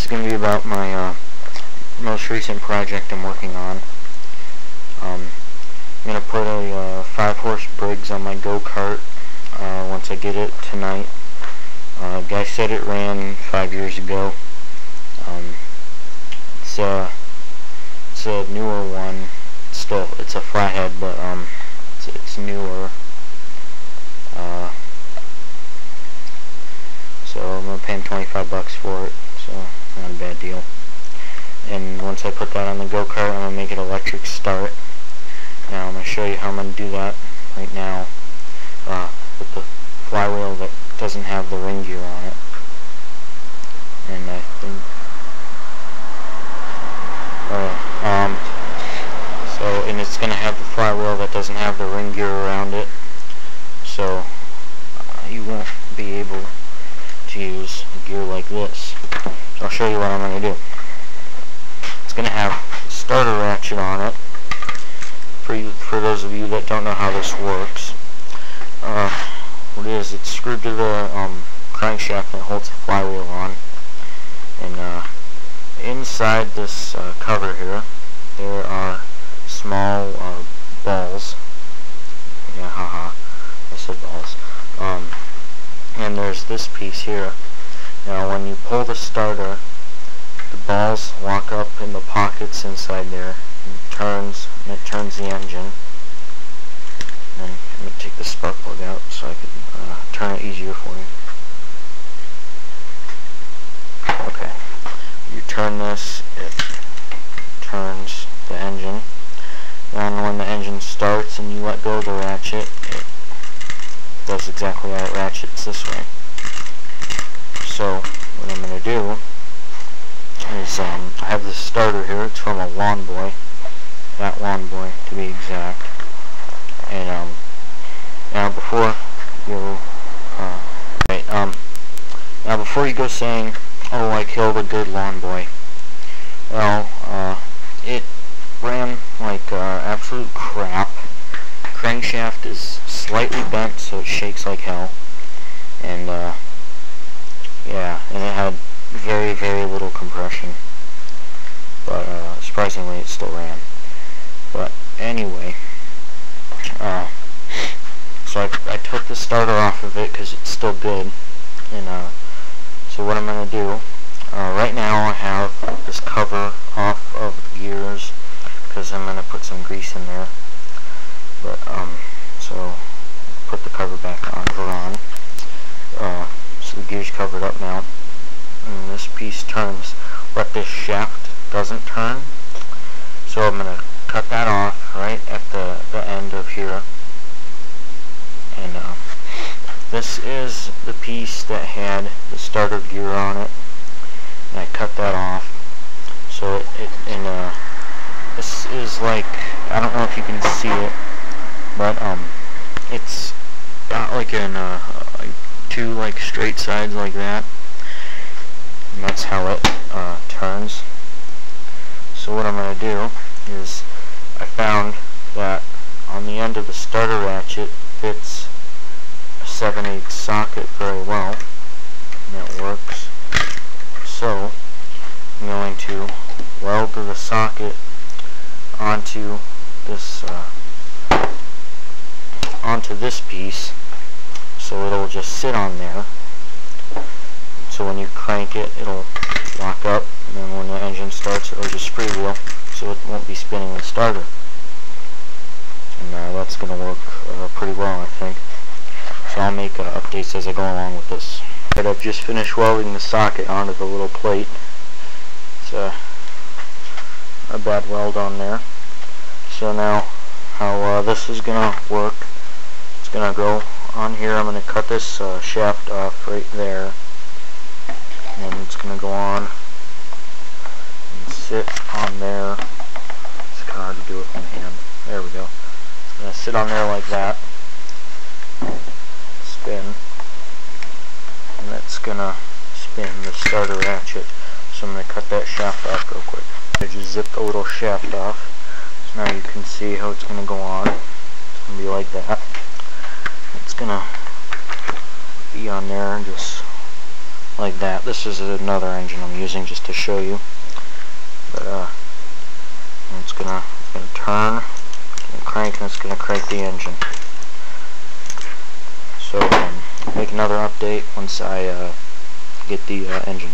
is going to be about my most recent project I'm working on. I'm going to put a 5-horse Briggs on my go-kart once I get it tonight. Guy said it ran 5 years ago. It's a newer one. Still, it's a flathead, but it's newer. So I'm gonna pay him $25 for it. So not a bad deal. And once I put that on the go-kart, I'm gonna make it electric start. Now I'm gonna show you how I'm gonna do that right now with the flywheel that doesn't have the ring gear on it. And I think and it's gonna have the flywheel that doesn't have the ring gear around it, so you won't be able to use a gear like this. So I'll show you what I'm gonna do. It's gonna have a starter ratchet on it. For those of you that don't know how this works, what it is, it's screwed to the crankshaft that holds the flywheel on, and inside this cover here there are small balls. Yeah, haha, I said balls. And there's this piece here. Now when you pull the starter, the balls lock up in the pockets inside there, and it turns the engine. And I'm going to take the spark plug out so I can turn it easier for you. Okay, you turn this, it turns the engine. And when the engine starts and you let go of the ratchet, it does exactly how it ratchets this way. So what I'm going to do is I have this starter here. It's from a Lawn Boy, that Lawn Boy to be exact. And now before you go saying, "Oh, I killed a good Lawn Boy," well, it ran like absolute crap. Crankshaft is slightly bent, so it shakes like hell, and yeah, and it had very, very little compression, but surprisingly it still ran. But anyway, so I took the starter off of it because it's still good, and so what I'm going to do, right now I have this cover off of the gears because I'm going to put some grease in there, but so put the cover back on, so the gear's covered up now, and this piece turns, but this shaft doesn't turn, so I'm going to cut that off right at the end of here. And this is the piece that had the starter gear on it, and I cut that off. So this is like, I don't know if you can see it, but it's got like two like straight sides like that, and that's how it turns. So what I'm going to do is, I found that on the end of the starter ratchet fits a 7/8 socket very well, and that works. So I'm going to weld the socket onto this piece, so it'll just sit on there. So when you crank it, it'll lock up, and then when the engine starts, it'll just freewheel, so it won't be spinning the starter. And that's going to work pretty well, I think. So I'll make updates as I go along with this. But I've just finished welding the socket onto the little plate. It's a bad weld on there. So now how this is going to work, it's going to go on here. I'm going to cut this shaft off right there, and it's going to go on and sit on there. It's kind of hard to do with my hand. There we go. It's going to sit on there like that, spin, and that's going to spin the starter ratchet. So I'm going to cut that shaft off real quick. I just zipped the little shaft off, so now you can see how it's going to go on. It's going to be like that. It's going to be on there and just like that. This is another engine I'm using just to show you. But it's gonna turn, it's gonna crank, and it's gonna crank the engine. So make another update once I get the engine.